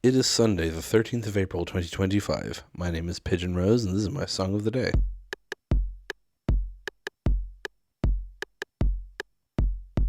It is Sunday, the 13th of April, 2025. My name is Pigeon Rose, and this is my song of the day.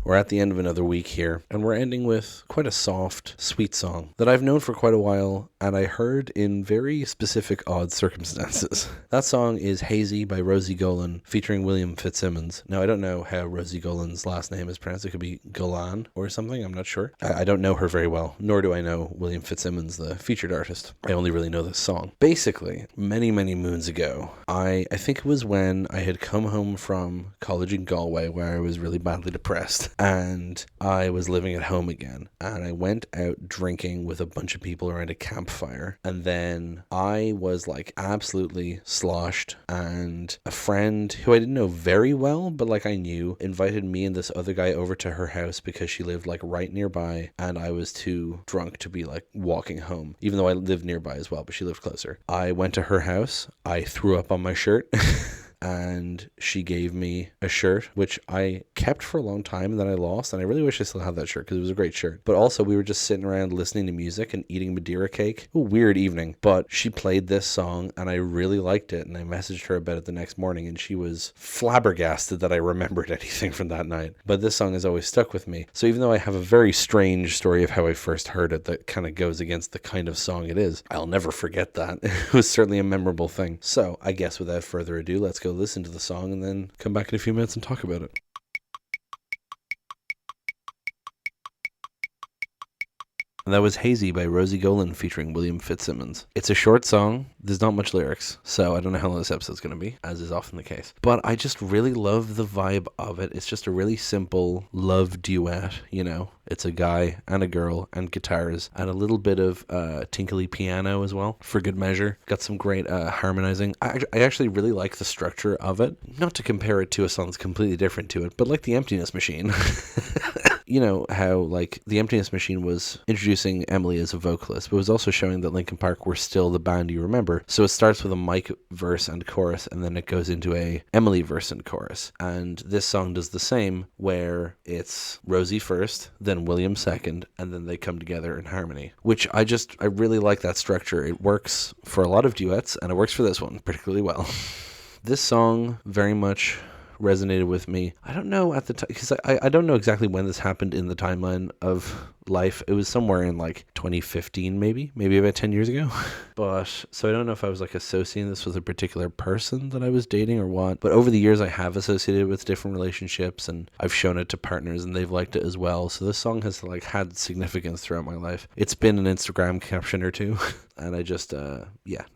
We're at the end of another week here, and we're ending with quite a soft, sweet song that I've known for quite a while, and I heard in very specific, odd circumstances. That song is Hazy by Rosi Golan, featuring William Fitzsimmons. Now, I don't know how Rosi Golan's last name is pronounced. It could be Golan or something, I'm not sure. I don't know her very well, nor do I know William Fitzsimmons, the featured artist. I only really know this song. Basically, many, many moons ago, I think it was when I had come home from college in Galway, where I was really badly depressed. And I was living at home again, and I went out drinking with a bunch of people around a campfire, and then I was like absolutely sloshed, and a friend who I didn't know very well, but like I knew, invited me and this other guy over to her house because she lived like right nearby, and I was too drunk to be like walking home, even though I lived nearby as well, but she lived closer. I went to her house, I threw up on my shirt. And she gave me a shirt, which I kept for a long time and then I lost. And I really wish I still had that shirt because it was a great shirt. But also we were just sitting around listening to music and eating Madeira cake. A weird evening. But she played this song and I really liked it. And I messaged her about it the next morning and she was flabbergasted that I remembered anything from that night. But this song has always stuck with me. So even though I have a very strange story of how I first heard it that kind of goes against the kind of song it is, I'll never forget that. It was certainly a memorable thing. So I guess without further ado, let's go listen to the song and then come back in a few minutes and talk about it. And that was Hazy by Rosi Golan featuring William Fitzsimmons. It's a short song. There's not much lyrics, so I don't know how long this episode's going to be, as is often the case. But I just really love the vibe of it. It's just a really simple love duet, you know. It's a guy and a girl and guitars and a little bit of tinkly piano as well, for good measure. Got some great harmonizing. I actually really like the structure of it. Not to compare it to a song that's completely different to it, but like The Emptiness Machine. You know how like The Emptiness Machine was introducing Emily as a vocalist, but was also showing that Linkin Park were still the band you remember. So it starts with a Mike verse and chorus, and then it goes into a Emily verse and chorus. And this song does the same, where it's Rosie first, then William second, and then they come together in harmony. Which I really like that structure. It works for a lot of duets, and it works for this one particularly well. This song very much resonated with me. I don't know at the time, because I don't know exactly when this happened in the timeline of life. It was somewhere in like 2015, maybe about 10 years ago. But so I don't know if I was like associating this with a particular person that I was dating or what. But over the years, I have associated it with different relationships, and I've shown it to partners, and they've liked it as well. So this song has like had significance throughout my life. It's been an Instagram caption or two, and I just I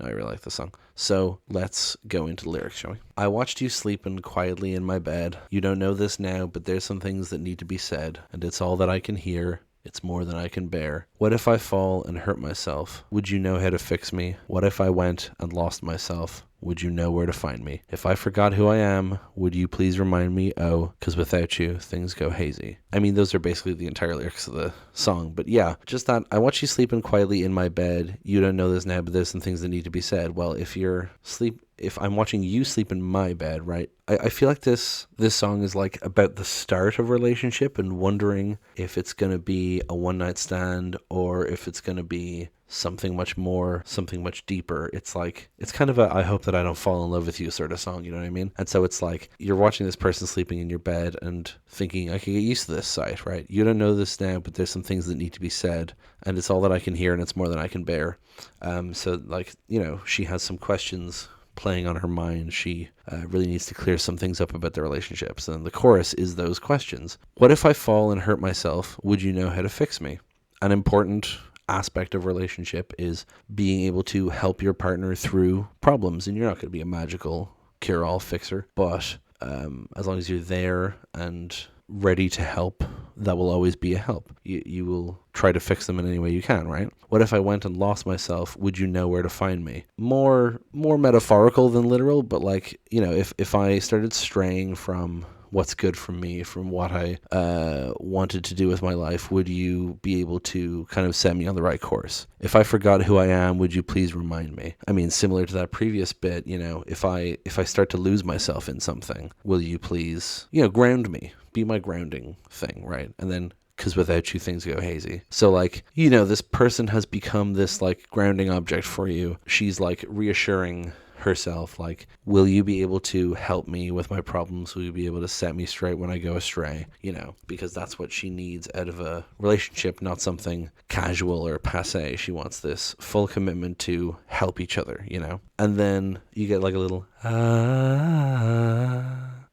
really like the song. So let's go into the lyrics, shall we? I watched you sleeping quietly in my bed. You don't know this now, but there's some things that need to be said, and it's all that I can hear. It's more than I can bear. What if I fall and hurt myself? Would you know how to fix me? What if I went and lost myself? Would you know where to find me? If I forgot who I am, would you please remind me? Oh, because without you, things go hazy. I mean, those are basically the entire lyrics of the song. But yeah, just that. I watch you sleeping quietly in my bed. You don't know this now, but there's some things that need to be said. Well, if I'm watching you sleep in my bed, right? I feel like this song is like about the start of a relationship and wondering if it's going to be a one-night stand or if it's going to be something much more, something much deeper. It's like, it's kind of a I hope that I don't fall in love with you sort of song, you know what I mean? And so it's like you're watching this person sleeping in your bed and thinking, I can get used to this sight, right? You don't know this now, but there's some things that need to be said, and it's all that I can hear, and it's more than I can bear. So like, you know, she has some questions playing on her mind. She really needs to clear some things up about their relationships. And the chorus is those questions. What if I fall and hurt myself? Would you know how to fix me? An important aspect of relationship is being able to help your partner through problems. And you're not going to be a magical cure-all fixer, but as long as you're there and ready to help, that will always be a help. You will try to fix them in any way you can, right? What if I went and lost myself? Would you know where to find me? More metaphorical than literal, but like, you know, if I started straying from what's good for me, from what I wanted to do with my life, would you be able to kind of set me on the right course? If I forgot who I am, would you please remind me? I mean, similar to that previous bit, you know, if I start to lose myself in something, will you please, you know, ground me? Be my grounding thing, right? And then 'cause without you things go hazy. So like, you know, this person has become this like grounding object for you. She's like reassuring herself, like, will you be able to help me with my problems? Will you be able to set me straight when I go astray? You know, because that's what she needs out of a relationship, not something casual or passe. She wants this full commitment to help each other, you know? And then you get like a little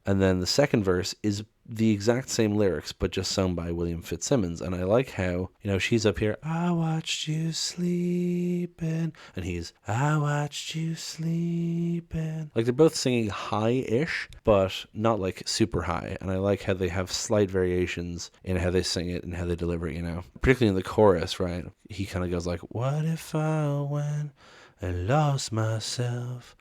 and then the second verse is the exact same lyrics, but just sung by William Fitzsimmons. And I like how, you know, she's up here, I watched you sleeping, and he's, I watched you sleeping. Like, they're both singing high-ish, but not like super high. And I like how they have slight variations in how they sing it and how they deliver it, you know, particularly in the chorus, right? He kind of goes like, what if I went and lost myself?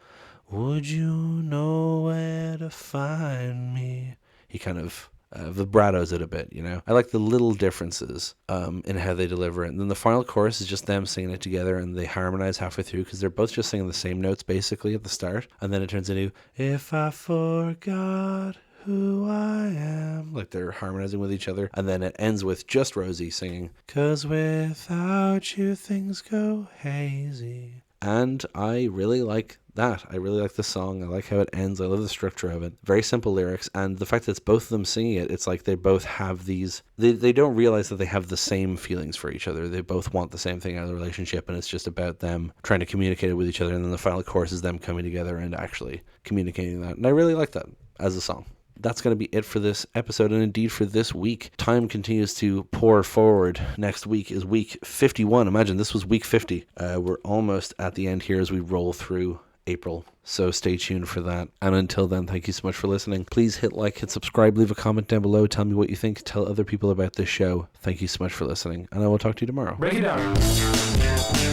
Would you know where to find me? He kind of vibratos it a bit, you know. I like the little differences in how they deliver it. And then the final chorus is just them singing it together, and they harmonize halfway through because they're both just singing the same notes basically at the start. And then it turns into, if I forgot who I am. Like they're harmonizing with each other. And then it ends with just Rosi singing, 'cause without you things go hazy. And I really like that. I really like the song. I like how it ends. I love the structure of it. Very simple lyrics. And the fact that it's both of them singing it, it's like they both have these... They don't realize that they have the same feelings for each other. They both want the same thing out of the relationship, and it's just about them trying to communicate it with each other. And then the final chorus is them coming together and actually communicating that. And I really like that as a song. That's going to be it for this episode, and indeed for this week. Time continues to pour forward. Next week is week 51. Imagine, this was week 50. We're almost at the end here as we roll through April, so stay tuned for that. And until then, thank you so much for listening. Please hit like, hit subscribe, leave a comment down below, tell me what you think, tell other people about this show. Thank you so much for listening, and I will talk to you tomorrow. Break it down.